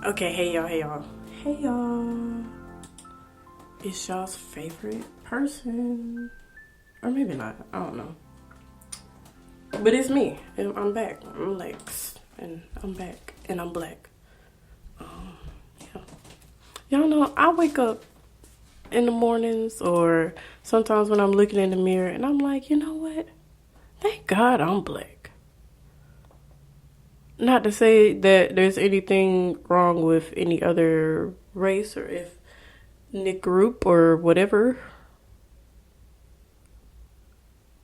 Okay, hey y'all, hey y'all. Hey y'all. It's y'all's favorite person. Or maybe not. I don't know. But it's me. And I'm back. I'm Lex. And I'm back. And I'm black. Yeah. Y'all know, I wake up in the mornings or sometimes when I'm looking in the mirror and I'm like, you know what? Thank God I'm black. Not to say that there's anything wrong with any other race or ethnic group or whatever.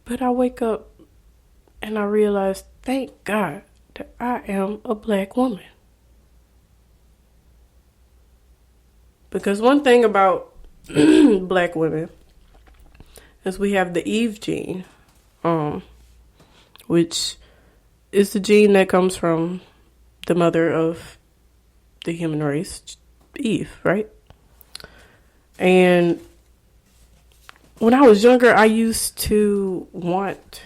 But I wake up and I realize, thank God that I am a black woman. Because one thing about black women is we have the Eve gene, which is the gene that comes from the mother of the human race, Eve, right? And when I was younger, I used to want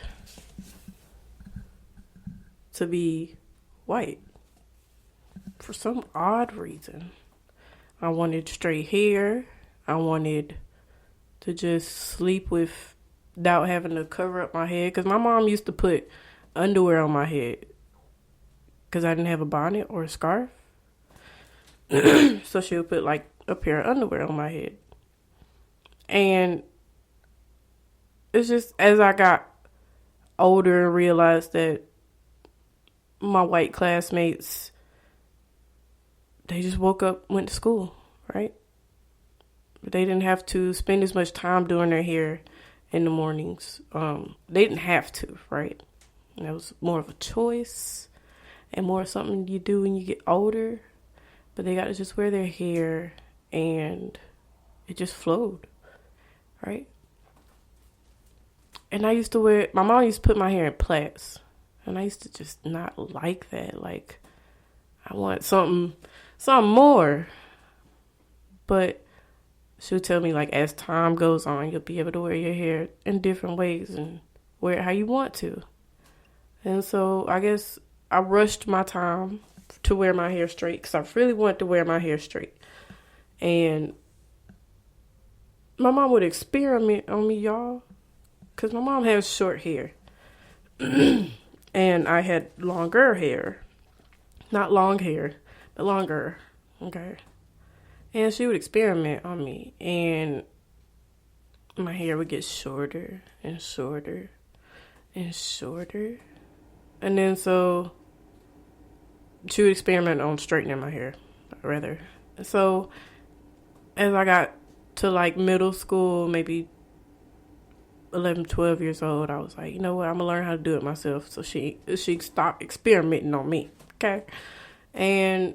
to be white for some odd reason. I wanted straight hair. I wanted to just sleep without having to cover up my head. Because my mom used to put underwear on my head because I didn't have a bonnet or a scarf. So she would put like a pair of underwear on my head. And it's just as I got older and realized that my white classmates, they just woke up, went to school, right? But they didn't have to spend as much time doing their hair in the mornings. They didn't have to, right? And it was more of a choice and more something you do when you get older. But they got to just wear their hair and it just flowed, right? And my mom used to put my hair in plaits. And I used to just not like that. Like, I want something more. But she'll tell me, like, as time goes on, you'll be able to wear your hair in different ways and wear it how you want to. And so I guess I rushed my time to wear my hair straight because I really wanted to wear my hair straight. And my mom would experiment on me, y'all, because my mom has short hair. And I had longer hair. Not long hair, but longer. Okay. And she would experiment on me. And my hair would get shorter and shorter and shorter. And then so she would experiment on straightening my hair, rather. So as I got to like middle school, maybe 11, 12 years old, I was like, you know what, I'm gonna learn how to do it myself. So she stopped experimenting on me. Okay. And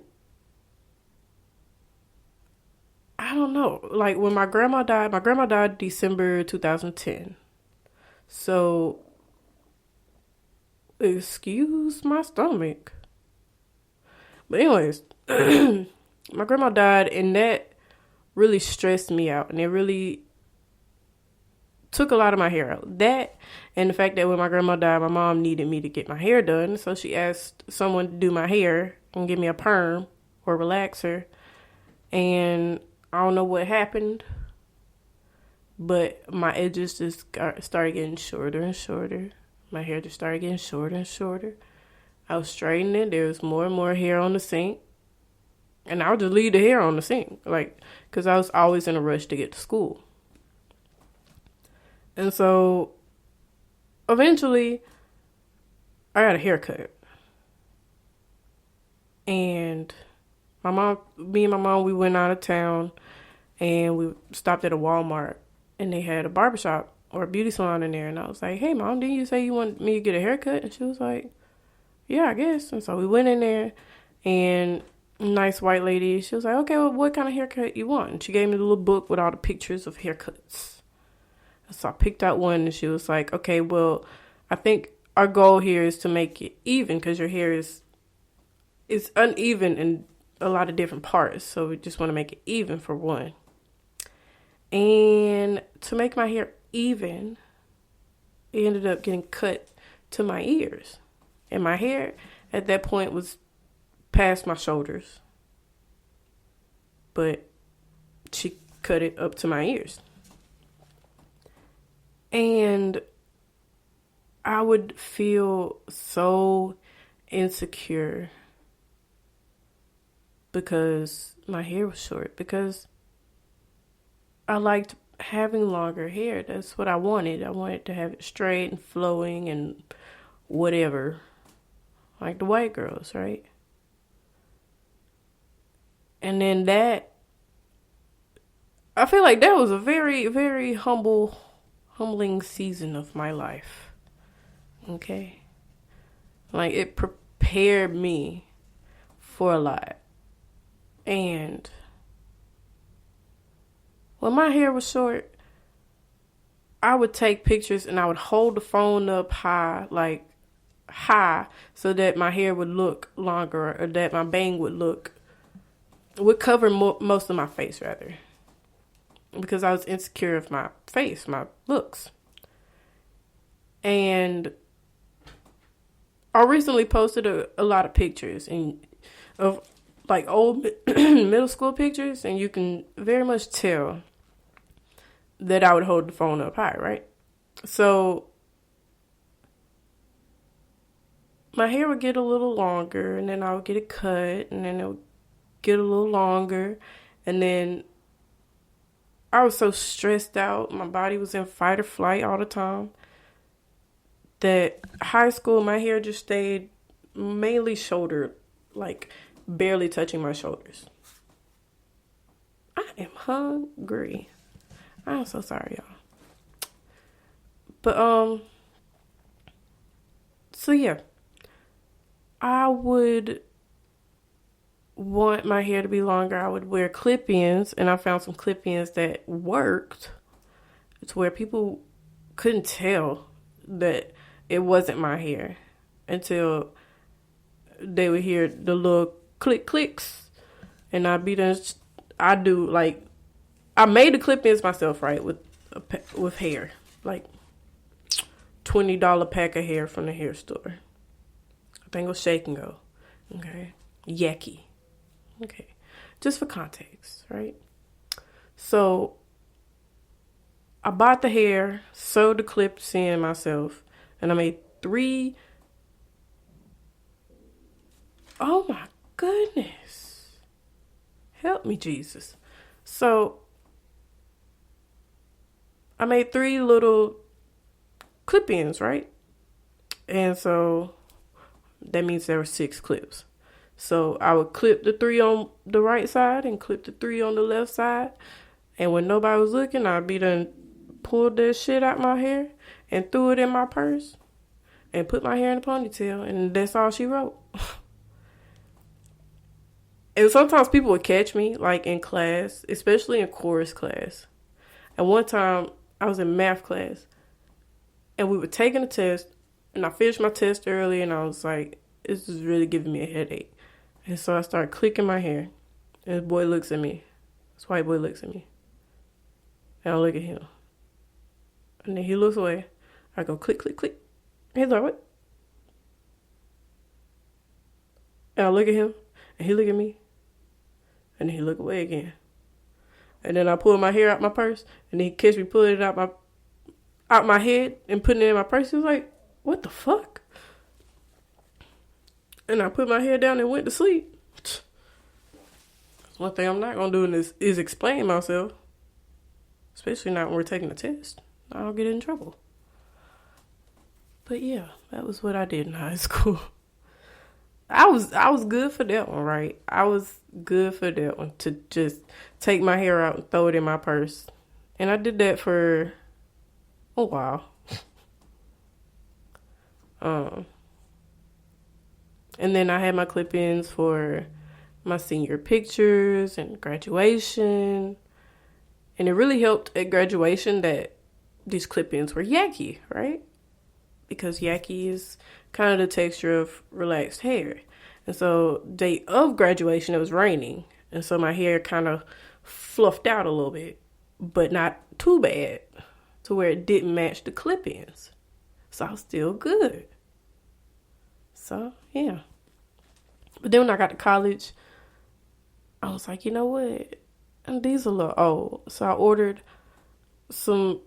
I don't know, like when my grandma died December 2010. So excuse my stomach. But anyways, my grandma died and that really stressed me out and it really took a lot of my hair out. That and the fact that when my grandma died, my mom needed me to get my hair done. So she asked someone to do my hair and give me a perm or relaxer. And I don't know what happened, but my edges just started getting shorter and shorter. My hair just started getting shorter and shorter. I was straightening it. There was more and more hair on the sink. And I would just leave the hair on the sink, like, because I was always in a rush to get to school. And so, eventually, I got a haircut. And me and my mom, we went out of town and we stopped at a Walmart and they had a barbershop or a beauty salon in there. And I was like, hey, Mom, didn't you say you wanted me to get a haircut? And she was like, yeah, I guess. And so we went in there and nice white lady, she was like, okay, well, what kind of haircut you want? And she gave me the little book with all the pictures of haircuts. So I picked out one and she was like, okay, well, I think our goal here is to make it even because your hair is uneven in a lot of different parts. So we just want to make it even for one. And to make my hair even, it ended up getting cut to my ears. And my hair at that point was past my shoulders. but she cut it up to my ears. And I would feel so insecure because my hair was short, because I liked having longer hair. That's what I wanted. I wanted to have it straight and flowing and whatever, like the white girls, right? And then I feel like that was a very, very humbling season of my life. Okay? Like, it prepared me for a lot. And when my hair was short, I would take pictures and I would hold the phone up high, so that my hair would look longer, or that my bang would cover most of my face, rather. Because I was insecure of my face, my looks. And I recently posted a lot of pictures of like old middle school pictures, and you can very much tell that I would hold the phone up high, right? So my hair would get a little longer, and then I would get it cut, and then it would get a little longer, and then I was so stressed out. My body was in fight or flight all the time, that high school, my hair just stayed mainly shoulder, like barely touching my shoulders. I am hungry. I'm so sorry, y'all. But, so yeah, I would want my hair to be longer. I would wear clip-ins, and I found some clip-ins that worked to where people couldn't tell that it wasn't my hair until they would hear the little clicks, and I made the clip-ins myself, right, with hair, like $20 pack of hair from the hair store. I think it was Shake and Go. Okay, Yaki. Okay, just for context, right? So I bought the hair, sewed the clips in myself, and I made 3. Oh my goodness. Help me, Jesus. So I made 3 little clip-ins, right? And so that means there were 6 clips. So I would clip the 3 on the right side and clip the 3 on the left side. And when nobody was looking, I'd be done pulled that shit out my hair and threw it in my purse and put my hair in a ponytail. And that's all she wrote. And sometimes people would catch me, like in class, especially in chorus class. And one time I was in math class and we were taking a test, and I finished my test early, and I was like, this is really giving me a headache. And so I started clicking my hair, and this boy looks at me. This white boy looks at me. And I look at him. And then he looks away. I go click, click, click. And he's like, what? And I look at him, and he look at me. And then he look away again. And then I pull my hair out my purse, and he catch me pulling it out my head and putting it in my purse. He was like, what the fuck? And I put my head down and went to sleep. One thing I'm not going to do is explain myself. Especially not when we're taking a test. I'll get in trouble. But yeah, that was what I did in high school. I was good for that one, right? I was good for that one, to just take my hair out and throw it in my purse. And I did that for a while. And then I had my clip-ins for my senior pictures and graduation. And it really helped at graduation that these clip-ins were Yaki, right? Because Yaki is kind of the texture of relaxed hair. And so day of graduation, it was raining. And so my hair kind of fluffed out a little bit, but not too bad to where it didn't match the clip-ins. So I was still good. So, yeah. But then when I got to college, I was like, you know what? And these are a little old. So I ordered some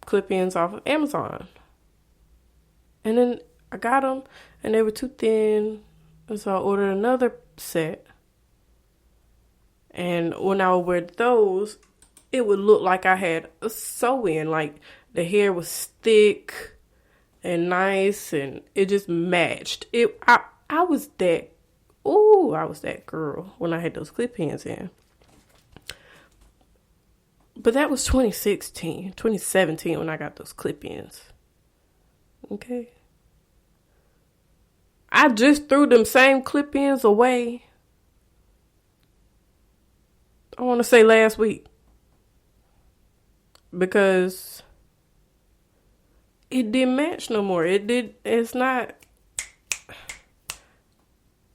clip-ins off of Amazon. And then I got them, and they were too thin. And so I ordered another set. And when I would wear those, it would look like I had a sew-in. Like the hair was thick and nice, and it just matched. I was that, I was that girl when I had those clip-ins in. But that was 2017 when I got those clip-ins. Okay. I just threw them same clip-ins away, I want to say last week. Because it didn't match no more. It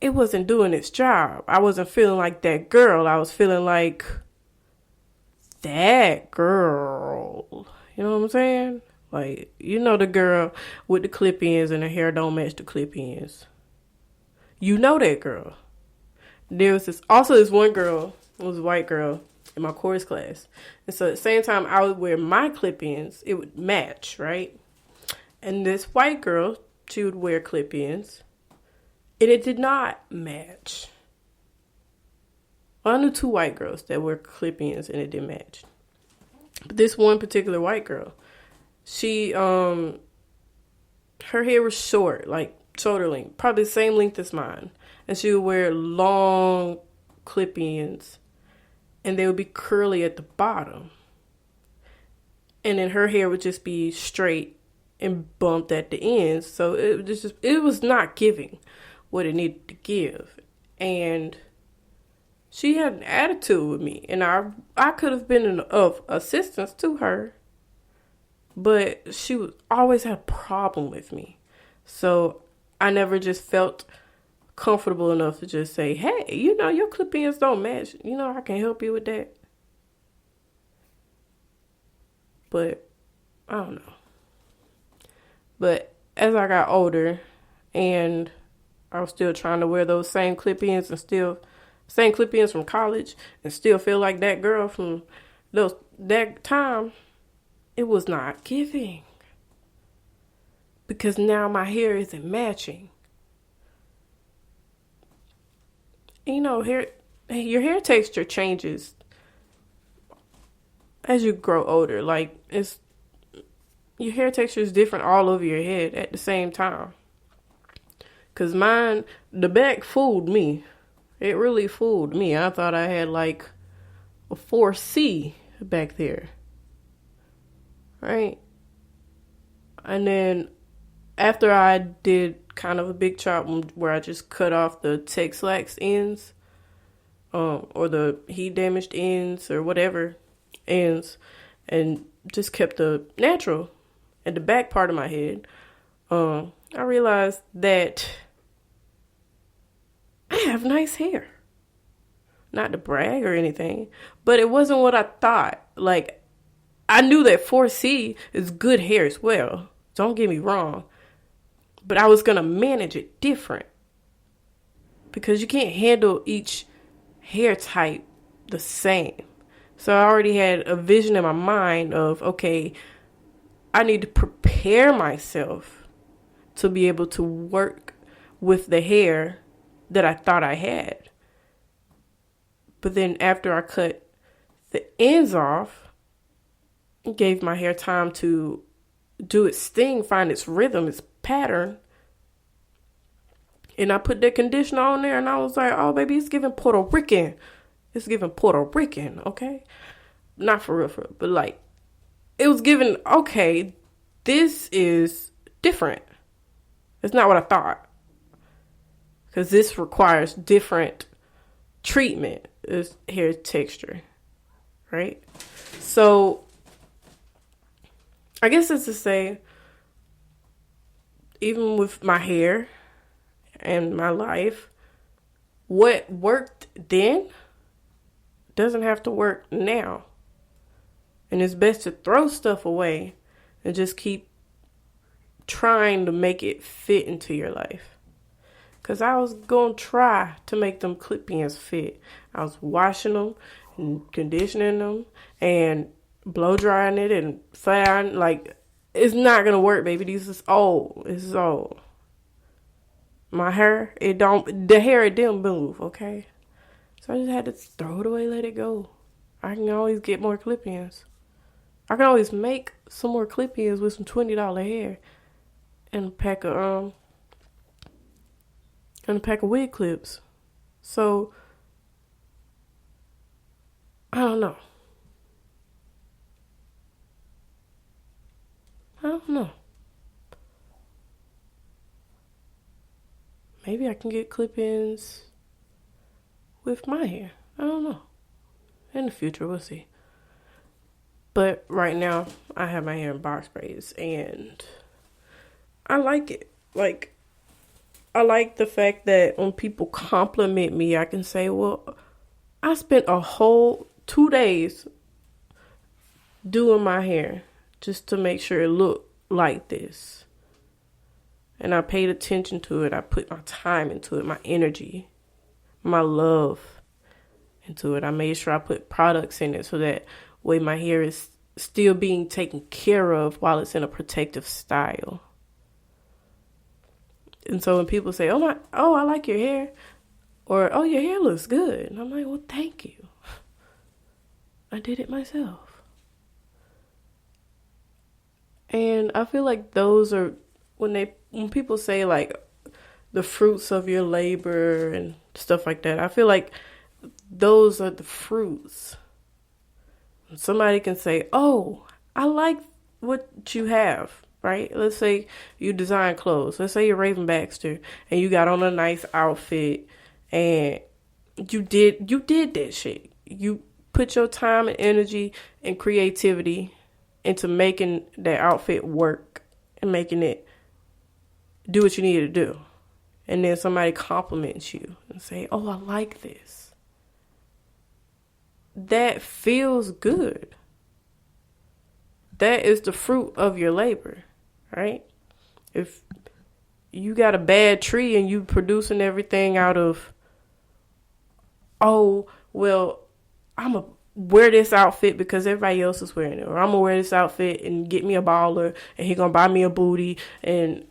wasn't doing its job. I wasn't feeling like that girl. I was feeling like that girl. You know what I'm saying? Like, you know, the girl with the clip-ins and her hair don't match the clip-ins. You know that girl. There was this one girl, it was a white girl in my chorus class. And so at the same time I would wear my clip-ins, it would match, right? And this white girl, she would wear clip-ins, and it did not match. Well, I knew two white girls that wear clip-ins and it didn't match. But this one particular white girl, she, her hair was short, like shoulder length, probably the same length as mine. And she would wear long clip-ins, and they would be curly at the bottom. And then her hair would just be straight and bumped at the ends. So it was not giving what it needed to give. And she had an attitude with me, and I could have been of assistance to her, but she was always had a problem with me. So I never just felt comfortable enough to just say, hey, you know, your clip-ins don't match. You know, I can help you with that. But I don't know. But as I got older and I was still trying to wear those same clip-ins from college and still feel like that girl from that time, it was not giving. Because now my hair isn't matching. You know, your hair texture changes as you grow older. Like, your hair texture is different all over your head at the same time. Because mine, the back fooled me. It really fooled me. I thought I had like a 4C back there. Right? And then after I did kind of a big chop where I just cut off the Texlax ends, or the heat damaged ends or whatever ends, and just kept the natural at the back part of my head, I realized that I have nice hair. Not to brag or anything, but it wasn't what I thought. Like, I knew that 4C is good hair as well. Don't get me wrong. But I was going to manage it different. Because you can't handle each hair type the same. So I already had a vision in my mind of, okay, I need to prepare myself to be able to work with the hair that I thought I had. But then after I cut the ends off, it gave my hair time to do its thing, find its rhythm, its pattern. And I put that conditioner on there, and I was like, oh, baby, it's giving Puerto Rican. It's giving Puerto Rican, okay? Not for real, but like, it was giving, okay, this is different. It's not what I thought. Because this requires different treatment, is hair texture, right? So, I guess it's to say, even with my hair and my life, what worked then doesn't have to work now. And it's best to throw stuff away and just keep trying to make it fit into your life. Because I was going to try to make them clip-ins fit. I was washing them and conditioning them and blow drying it and fine. Like, it's not gonna work, baby. This is old. This is old. My hair, the hair, it didn't move, okay? So I just had to throw it away, let it go. I can always get more clip-ins. I can always make some more clip-ins with some $20 hair and a pack of wig clips. So I don't know. Maybe I can get clip-ins with my hair. I don't know. In the future, we'll see. But right now, I have my hair in box braids, and I like it. Like, I like the fact that when people compliment me, I can say, well, I spent a whole 2 days doing my hair just to make sure it looked like this. And I paid attention to it. I put my time into it, my energy, my love into it. I made sure I put products in it so that way my hair is still being taken care of while it's in a protective style. And so when people say, oh, I like your hair, or, oh, your hair looks good, and I'm like, well, thank you. I did it myself. And I feel like those are, when people say, like, the fruits of your labor and stuff like that, I feel like those are the fruits. Somebody can say, oh, I like what you have, right? Let's say you design clothes. Let's say you're Raven Baxter and you got on a nice outfit and you did that shit. You put your time and energy and creativity into making that outfit work and making it do what you need to do. And then somebody compliments you and say, oh, I like this. That feels good. That is the fruit of your labor, right? If you got a bad tree and you producing everything out of, oh, well, I'm going to wear this outfit because everybody else is wearing it. Or I'm going to wear this outfit and get me a baller and he going to buy me a booty and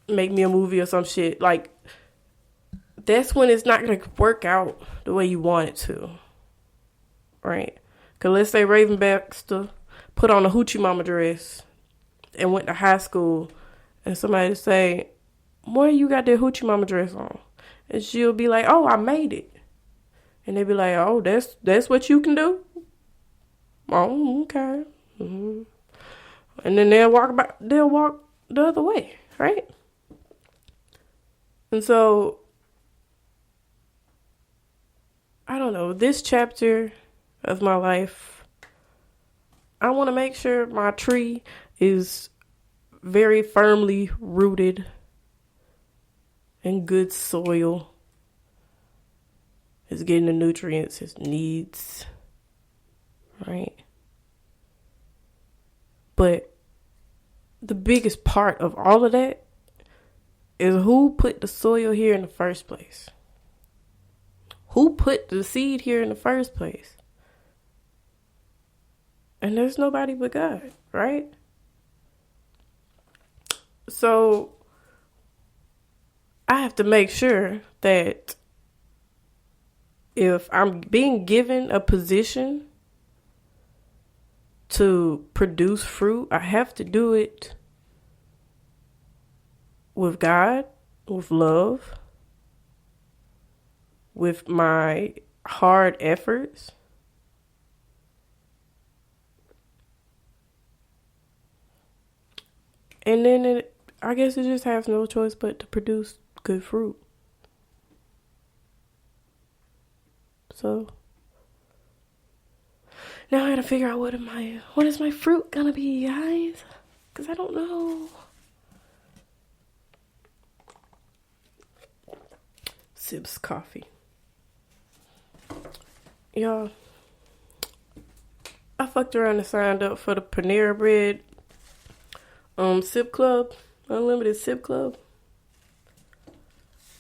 make me a movie or some shit. Like, that's when it's not going to work out the way you want it to. Right? Because let's say Raven Baxter put on a Hoochie Mama dress and went to high school and somebody say, boy, you got that Hoochie Mama dress on. And she'll be like, oh, I made it. And they be like, oh, that's what you can do? Oh, okay. Mm-hmm. And then they'll walk the other way, right? And so, I don't know, this chapter of my life, I want to make sure my tree is very firmly rooted in good soil. It's getting the nutrients it needs, right? But the biggest part of all of that is who put the soil here in the first place? Who put the seed here in the first place? And there's nobody but God, right? So I have to make sure that if I'm being given a position to produce fruit, I have to do it with God, with love, with my hard efforts. And then I guess it just has no choice but to produce good fruit. So now I gotta figure out what is my fruit gonna be, guys? Because I don't know. Sips coffee. Y'all, I fucked around and signed up for the Panera Bread Sip Club, Unlimited Sip Club.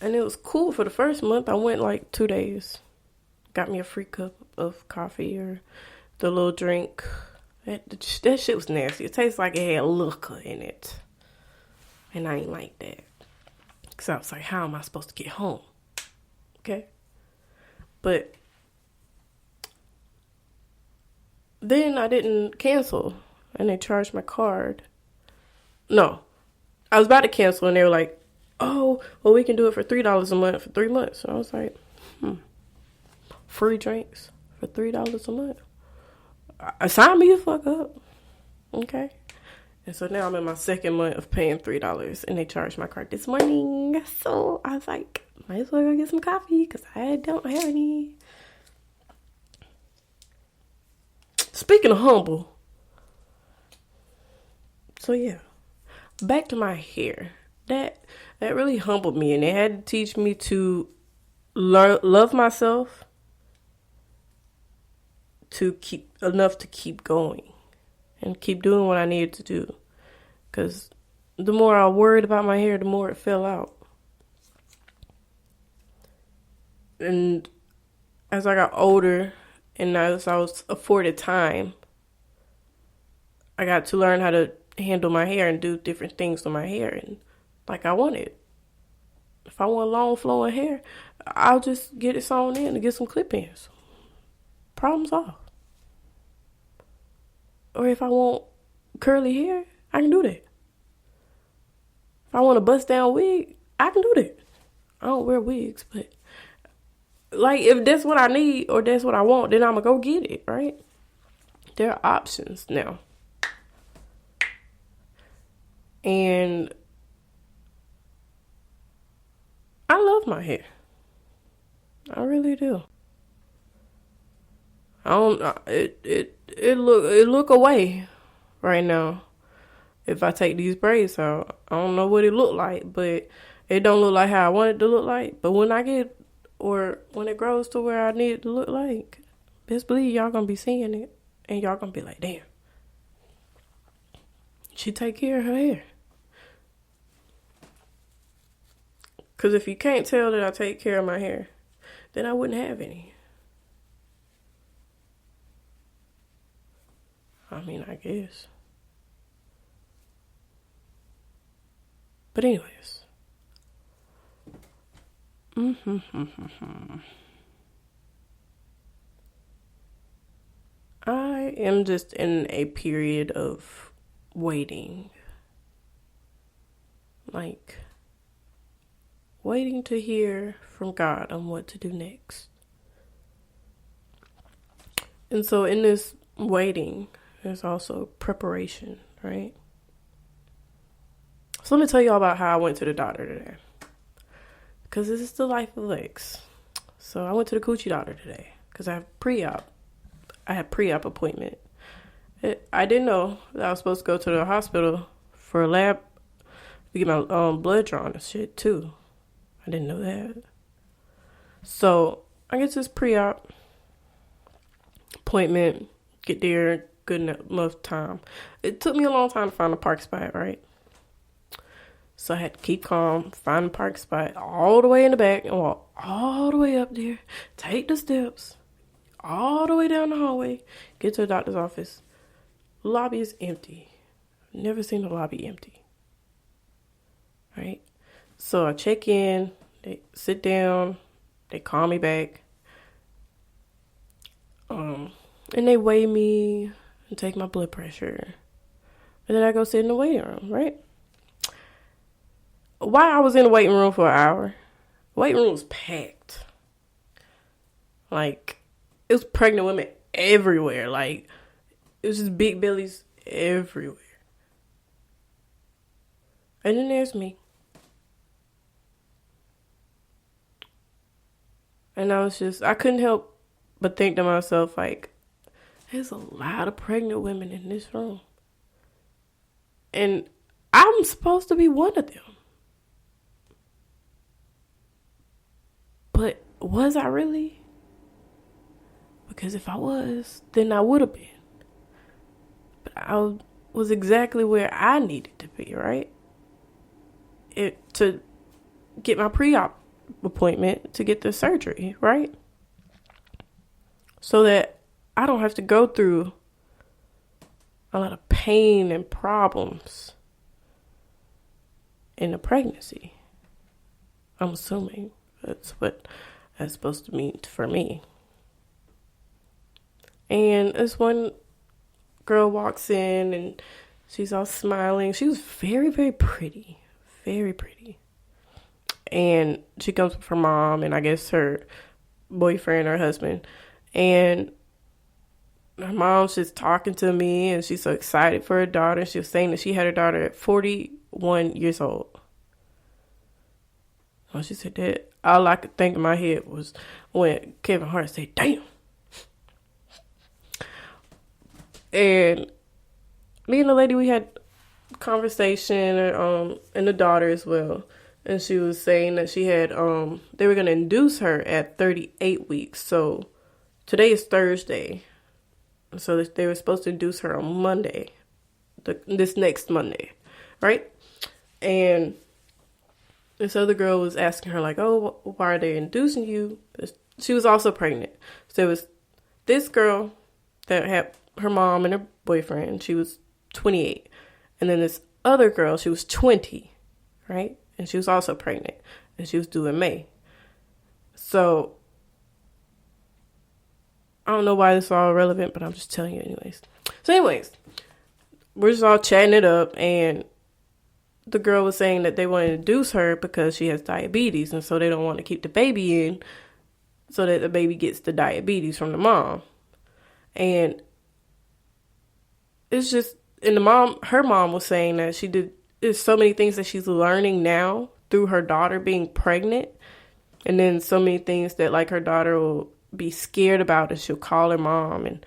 And it was cool for the first month. I went like 2 days. got me a free cup of coffee or the little drink. That shit was nasty. It tastes like it had liquor in it. And I ain't like that. Because I was like, how am I supposed to get home? Okay? But then I didn't cancel. And they charged my card. No. I was about to cancel and they were like, oh, well, we can do it for $3 a month for 3 months. So I was like, free drinks for $3 a month. Sign me the fuck up. Okay. And so now I'm in my second month of paying $3 and they charged my card this morning. So I was like, might as well go get some coffee because I don't have any. Speaking of humble. So yeah, back to my hair. That really humbled me and it had to teach me to love myself to keep going and keep doing what I needed to do. Because the more I worried about my hair, the more it fell out. And as I got older and as I was afforded time, I got to learn how to handle my hair and do different things with my hair and like I wanted. If I want long flowing hair, I'll just get it sewn in and get some clip-ins. Problem solved. Or if I want curly hair, I can do that. If I want a bust down wig, I can do that. I don't wear wigs, but like if that's what I need or that's what I want, then I'm gonna go get it, right? There are options now. And I love my hair. I really do. I don't. It look away right now. If I take these braids out, I don't know what it look like, but it don't look like how I want it to look like. But when when it grows to where I need it to look like, best believe y'all gonna be seeing it, and y'all gonna be like, damn, she take care of her hair. Cause if you can't tell that I take care of my hair, then I wouldn't have any. I mean, I guess. But anyways. I am just in a period of waiting. Like, waiting to hear from God on what to do next. And so in this waiting, there's also preparation, right? So let me tell y'all about how I went to the doctor today. Because this is the life of Lex. So I went to the coochie doctor today. Because I have pre-op. I had pre-op appointment. I didn't know that I was supposed to go to the hospital for a lab to get my blood drawn and shit too. I didn't know that. So I get to this pre-op appointment, get there good enough time. It took me a long time to find a park spot, right? So I had to keep calm, find a park spot all the way in the back and walk all the way up there, take the steps, all the way down the hallway, get to the doctor's office. Lobby is empty. Never seen the lobby empty. Right? So I check in, they sit down, they call me back. And they weigh me and take my blood pressure. And then I go sit in the waiting room, right? While I was in the waiting room for an hour, the waiting room was packed. Like, it was pregnant women everywhere. Like, it was just big bellies everywhere. And then there's me. And I couldn't help but think to myself, like, there's a lot of pregnant women in this room. And I'm supposed to be one of them. But was I really? Because if I was, then I would have been. But I was exactly where I needed to be, right? To get my pre-op appointment to get the surgery, right? so that I don't have to go through a lot of pain and problems in a pregnancy. I'm assuming that's what that's supposed to mean for me. And this one girl walks in and she's all smiling. She was very, very pretty. Very pretty. And she comes with her mom and I guess her boyfriend or husband. And her mom's just talking to me and she's so excited for her daughter. She was saying that she had her daughter at 41 years old. When she said that, all I could think in my head was when Kevin Hart said, damn. And me and the lady, we had conversation, and the daughter as well. And she was saying that she had, they were going to induce her at 38 weeks. So today is Thursday. So they were supposed to induce her on Monday, this next Monday, right? And this other girl was asking her, like, oh, why are they inducing you? She was also pregnant. So it was this girl that had her mom and her boyfriend. She was 28. And then this other girl, she was 20, right? And she was also pregnant. And she was due in May. So I don't know why this is all relevant, but I'm just telling you anyways. So anyways, we're just all chatting it up, and the girl was saying that they want to induce her because she has diabetes, and so they don't want to keep the baby in so that the baby gets the diabetes from the mom. And it's just, and her mom was saying that there's so many things that she's learning now through her daughter being pregnant, and then so many things that like her daughter will be scared about, and she'll call her mom, and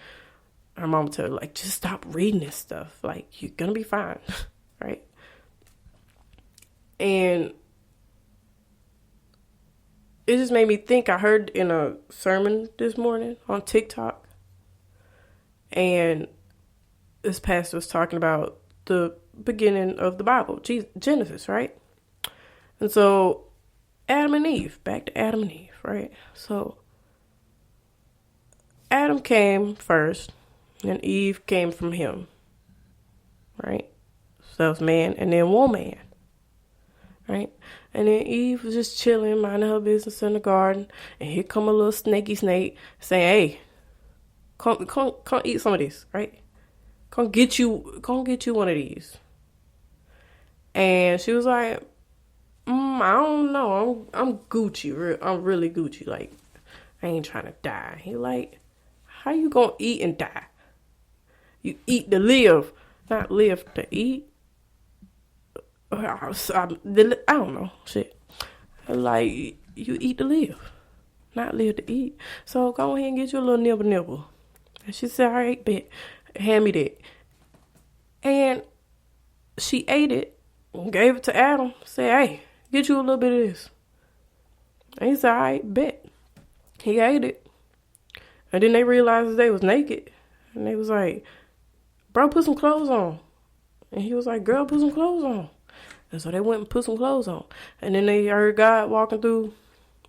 her mom will tell her, like, just stop reading this stuff. Like, you're gonna be fine, right? And it just made me think. I heard in a sermon this morning on TikTok, and this pastor was talking about the beginning of the Bible, Genesis, right? And so Adam and Eve, back to Adam and Eve, right? So Adam came first, and Eve came from him, right? So that was man, and then woman, right? And then Eve was just chilling, minding her business in the garden, and here come a little snaky snake saying, "Hey, come eat some of this, right? Come get you one of these." And she was like, I don't know, I'm Gucci, I'm really Gucci, like, I ain't trying to die. He like, how you gonna eat and die? You eat to live, not live to eat. I don't know, shit. Like, you eat to live, not live to eat. So go ahead and get you a little nibble. And she said, all right, bet, hand me that. And she ate it and gave it to Adam. Said, hey, get you a little bit of this. And he said, all right, bet. He ate it. And then they realized they was naked. And they was like, bro, put some clothes on. And he was like, girl, put some clothes on. And so they went and put some clothes on. And then they heard God walking through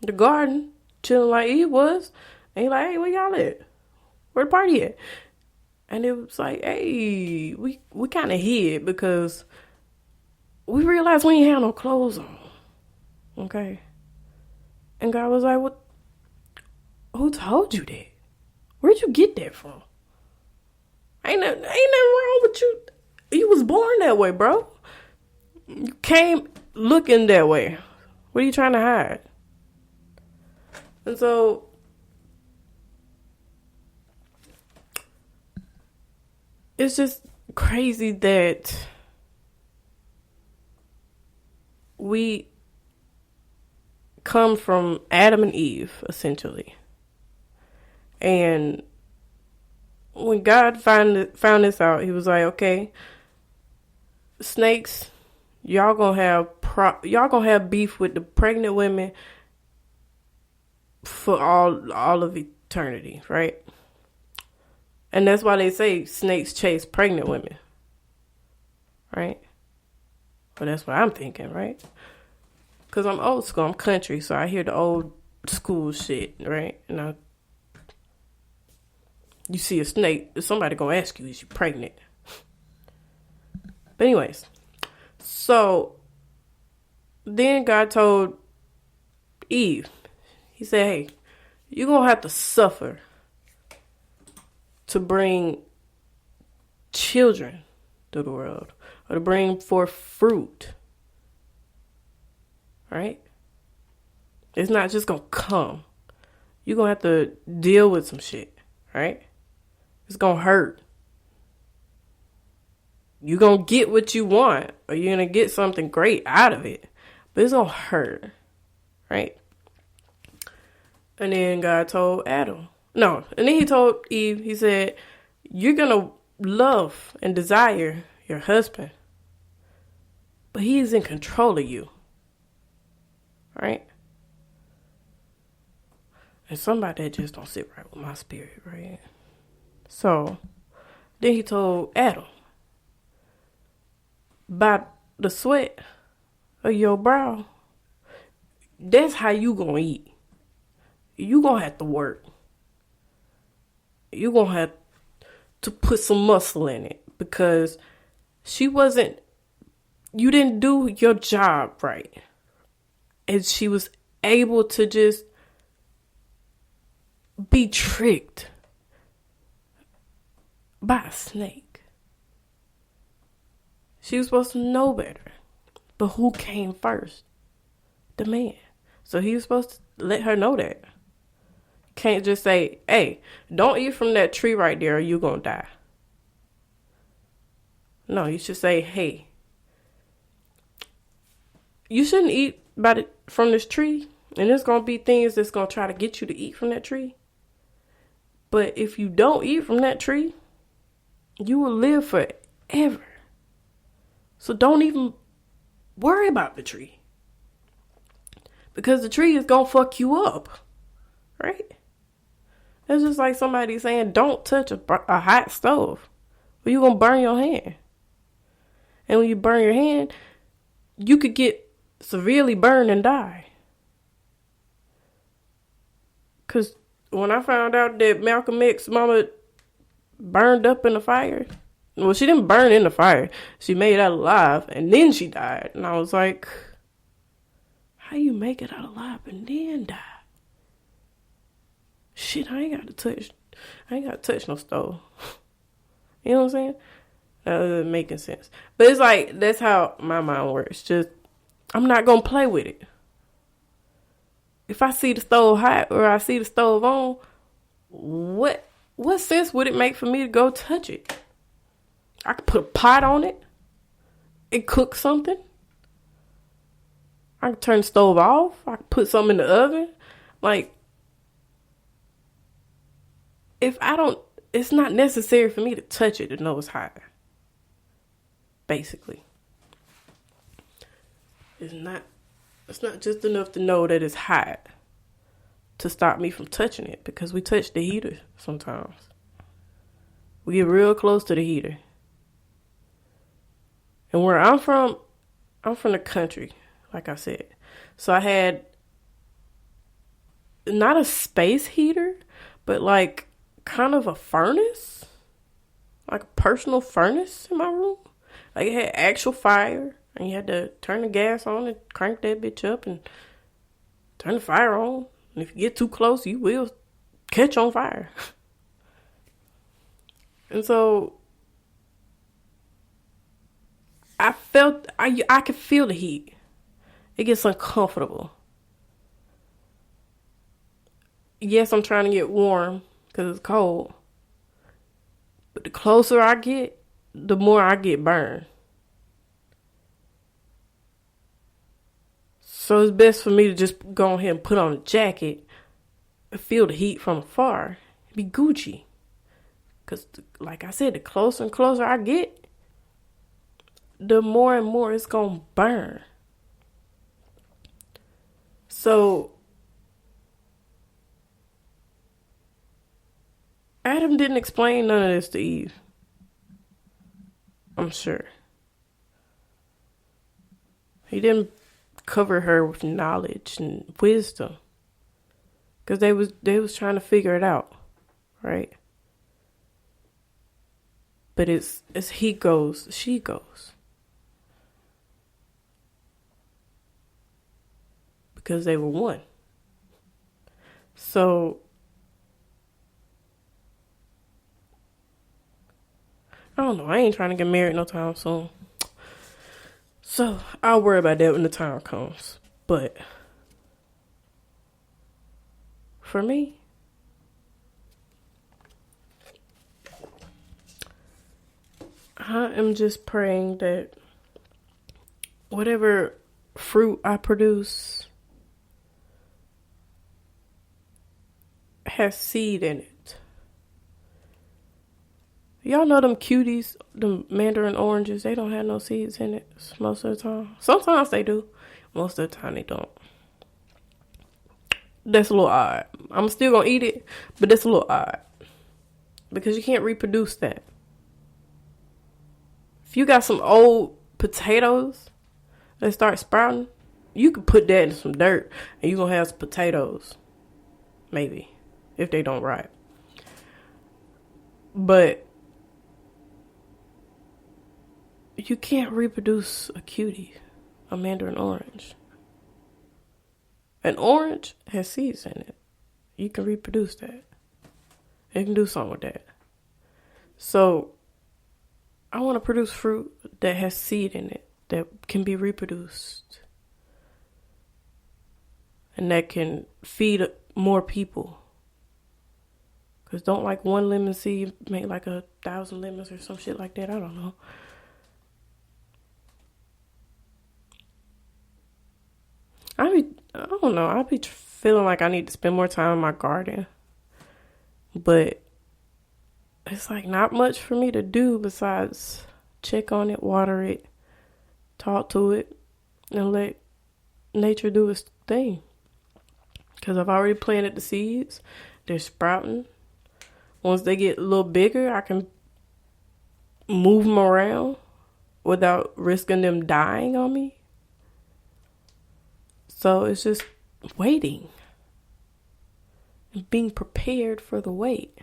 the garden, chilling like Eve was. And he like, hey, where y'all at? Where the party at? And it was like, hey, we kind of hid because we realized we ain't have no clothes on. Okay? And God was like, what? Who told you that? Where'd you get that from? Ain't nothing wrong with you. You was born that way, bro. You came looking that way. What are you trying to hide? And so it's just crazy that we come from Adam and Eve, essentially. And when God found this out, he was like, okay, snakes, y'all gonna have beef with the pregnant women for all of eternity, right? And that's why they say snakes chase pregnant women, right? Well, that's what I'm thinking, right? Because I'm old school, I'm country, so I hear the old school shit, right? And you see a snake, somebody gonna ask you, is you pregnant? But anyways, so then God told Eve, he said, hey, you're gonna have to suffer to bring children to the world, or to bring forth fruit. Right? It's not just gonna come. You're gonna have to deal with some shit, right? It's gonna hurt. You're gonna get what you want, or you're gonna get something great out of it, but it's gonna hurt, right? And then God told Adam, no, and then he told Eve, he said, you're gonna love and desire your husband, but he's in control of you, right? And somebody that just don't sit right with my spirit, right? So then he told Adam, by the sweat of your brow, that's how you gonna eat. You gonna have to work. You gonna have to put some muscle in it, because you didn't do your job right. And she was able to just be tricked by a snake. She was supposed to know better. But who came first? The man. So he was supposed to let her know that. Can't just say, hey, don't eat from that tree right there or you're going to die. No, you should say, hey, you shouldn't eat from this tree. And there's going to be things that's going to try to get you to eat from that tree. But if you don't eat from that tree, you will live forever. So don't even worry about the tree. Because the tree is going to fuck you up. Right? It's just like somebody saying, don't touch a hot stove, or you're going to burn your hand. And when you burn your hand, you could get severely burned and die. Because when I found out that Malcolm X's mama burned up in the fire, well, she didn't burn in the fire. She made it out alive, and then she died. And I was like, how you make it out alive and then die? Shit, I ain't got to touch no stove. You know what I'm saying? That doesn't make sense. But it's like, that's how my mind works. Just, I'm not going to play with it. If I see the stove hot or I see the stove on, what sense would it make for me to go touch it? I could put a pot on it and cook something. I could turn the stove off. I could put something in the oven. Like, it's not necessary for me to touch it to know it's hot. Basically. It's not just enough to know that it's hot to stop me from touching it, because we touch the heater sometimes. We get real close to the heater. And where I'm from the country, like I said. So I had not a space heater, but like kind of a furnace, like a personal furnace in my room. Like it had actual fire, and you had to turn the gas on and crank that bitch up and turn the fire on. And if you get too close, you will catch on fire. And so I could feel the heat. It gets uncomfortable. Yes, I'm trying to get warm because it's cold. But the closer I get, the more I get burned. So it's best for me to just go ahead and put on a jacket and feel the heat from afar. Be Gucci. Because, like I said, the closer and closer I get, the more and more it's going to burn. So Adam didn't explain none of this to Eve. I'm sure. He didn't cover her with knowledge and wisdom. Because they was trying to figure it out. Right? But it's he goes, she goes. Because they were one. So I don't know. I ain't trying to get married no time soon. So I'll worry about that when the time comes. But for me, I am just praying that whatever fruit I produce has seed in it. Y'all know them cuties, them mandarin oranges, they don't have no seeds in it most of the time. Sometimes they do. Most of the time they don't. That's a little odd. I'm still going to eat it, but that's a little odd. Because you can't reproduce that. If you got some old potatoes that start sprouting, you could put that in some dirt and you're going to have some potatoes. Maybe. If they don't ripe. But you can't reproduce a cutie, a mandarin orange. An orange has seeds in it. You can reproduce that. You can do something with that. So, I want to produce fruit that has seed in it, that can be reproduced. And that can feed more people. Because don't like one lemon seed make like 1,000 lemons or some shit like that. I don't know. I don't know. I be feeling like I need to spend more time in my garden. But it's like not much for me to do besides check on it, water it, talk to it, and let nature do its thing. Because I've already planted the seeds. They're sprouting. Once they get a little bigger, I can move them around without risking them dying on me. So it's just waiting and being prepared for the wait.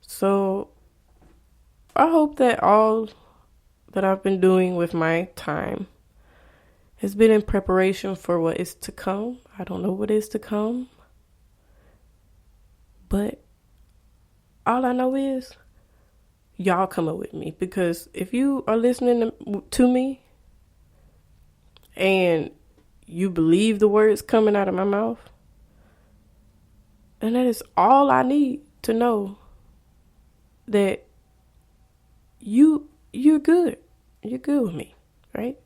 So I hope that all that I've been doing with my time has been in preparation for what is to come. I don't know what is to come. But all I know is y'all come up with me. Because if you are listening to me and you believe the words coming out of my mouth, and that is all I need to know that you're good. You're good with me, right?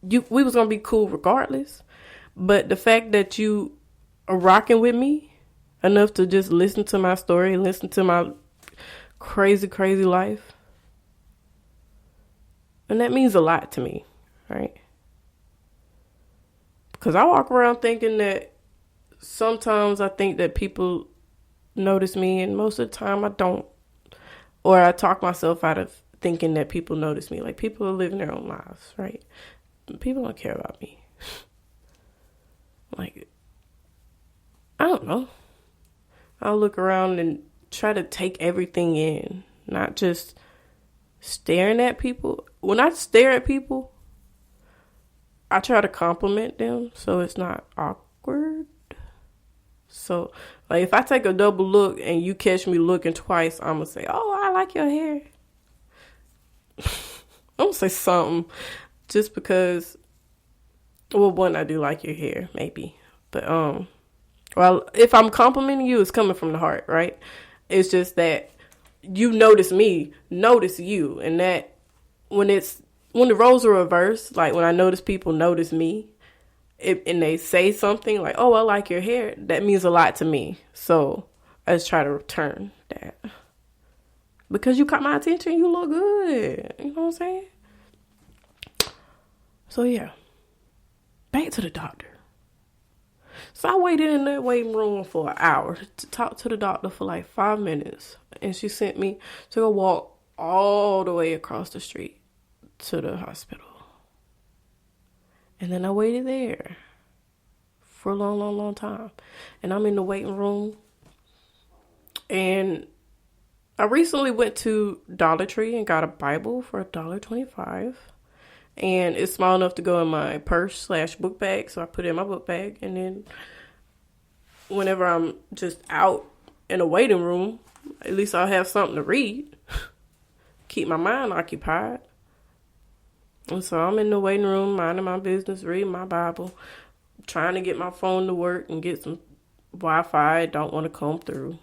We was gonna be cool regardless, but the fact that you are rocking with me enough to just listen to my story and listen to my crazy, crazy life, and that means a lot to me, right? Because I walk around thinking that sometimes I think that people notice me, and most of the time I don't. Or I talk myself out of thinking that people notice me. Like, people are living their own lives, right? People don't care about me. Like, I don't know. I'll look around and try to take everything in, not just staring at people. When I stare at people, I try to compliment them so it's not awkward. So, like, if I take a double look and you catch me looking twice, I'm going to say, oh, I like your hair. I'm going to say something just because, well, one, I do like your hair, maybe. But, well, if I'm complimenting you, it's coming from the heart, right? It's just that you notice me, notice you. And that when the roles are reversed, like when I notice people notice me, and they say something like, oh, I like your hair, that means a lot to me. So I just try to return that. Because you caught my attention, you look good. You know what I'm saying? So yeah, back to the doctor. So I waited in that waiting room for an hour to talk to the doctor for like 5 minutes. And she sent me to go walk all the way across the street to the hospital. And then I waited there for a long, long, long time. And I'm in the waiting room. And I recently went to Dollar Tree and got a Bible for $1.25. And it's small enough to go in my purse/book bag. So I put it in my book bag. And then whenever I'm just out in a waiting room, at least I'll have something to read. Keep my mind occupied. And so I'm in the waiting room, minding my business, reading my Bible, trying to get my phone to work and get some Wi-Fi. I don't want to come through.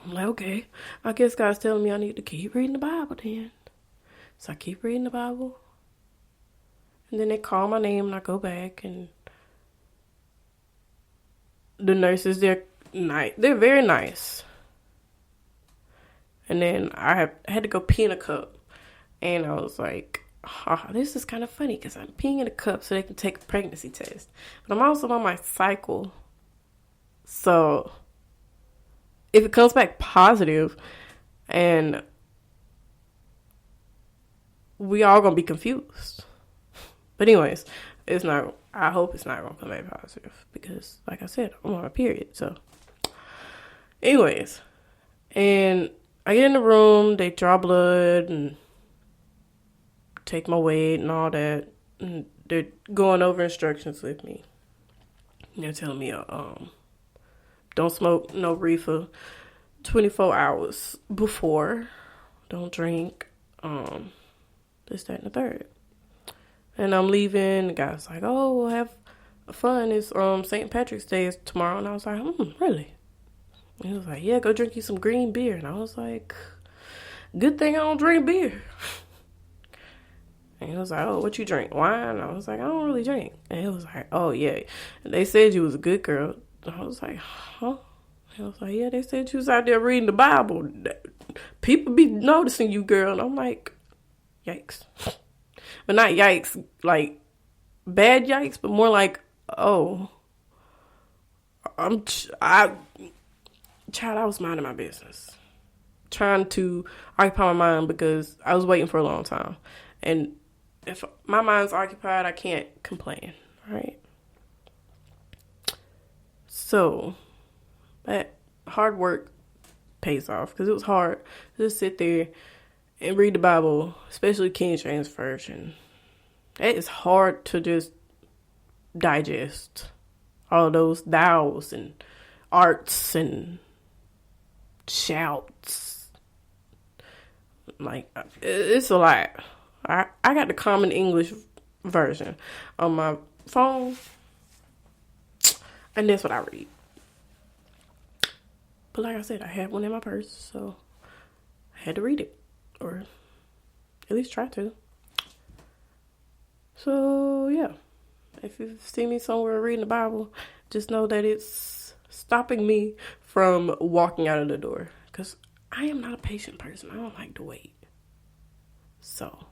I'm like, okay, I guess God's telling me I need to keep reading the Bible then. So I keep reading the Bible. And then they call my name and I go back, and the nurses, they're very nice. And then I had to go pee in a cup. And I was like, oh, this is kind of funny because I'm peeing in a cup so they can take a pregnancy test. But I'm also on my cycle. So if it comes back positive, and we all going to be confused. But anyways, I hope it's not going to come back positive because, like I said, I'm on my period. So anyways, and I get in the room, they draw blood and take my weight and all that. And they're going over instructions with me. They're telling me, don't smoke no reefer 24 hours before. Don't drink. This, that, and the third. And I'm leaving. The guy's like, oh, we'll have fun. It's St. Patrick's Day is tomorrow. And I was like, really? And he was like, yeah, go drink you some green beer. And I was like, good thing I don't drink beer. And he was like, oh, what you drink? Wine? And I was like, I don't really drink. And he was like, oh, yeah. And they said you was a good girl. And I was like, huh? He was like, yeah, they said you was out there reading the Bible. People be noticing you, girl. And I'm like, yikes. But not yikes, like bad yikes, but more like, oh, I was minding my business, trying to occupy my mind because I was waiting for a long time. And if my mind's occupied, I can't complain, right? So that hard work pays off because it was hard to just sit there and read the Bible, especially King James Version. It is hard to just digest all those thous and arts and shouts. Like, it's a lot. I got the Common English version on my phone, and that's what I read. But like I said, I had one in my purse, so I had to read it. Or at least try to. So, yeah. If you see me somewhere reading the Bible, just know that it's stopping me from walking out of the door. Because I am not a patient person. I don't like to wait. So,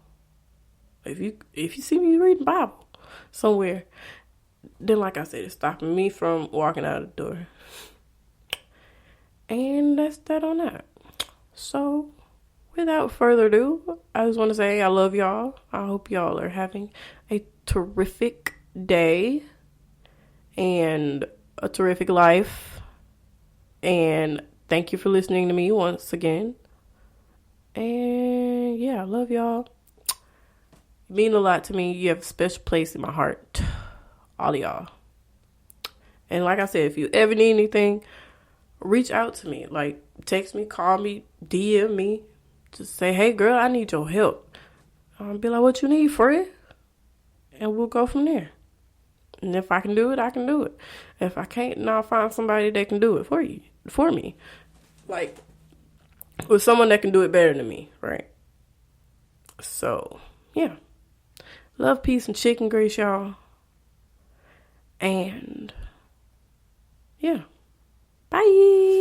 if you see me reading the Bible somewhere, then like I said, it's stopping me from walking out of the door. And that's that on that. So, without further ado, I just want to say I love y'all. I hope y'all are having a terrific day and a terrific life. And thank you for listening to me once again. And yeah, I love y'all. You mean a lot to me. You have a special place in my heart. All of y'all. And like I said, if you ever need anything, reach out to me. Like, text me, call me, DM me. Just say, hey, girl, I need your help. I'll be like, what you need, Fred? And we'll go from there. And if I can do it, I can do it. If I can't, then I'll find somebody that can do it for me. Like, with someone that can do it better than me, right? So, yeah. Love, peace, and chicken grease, y'all. And, yeah. Bye.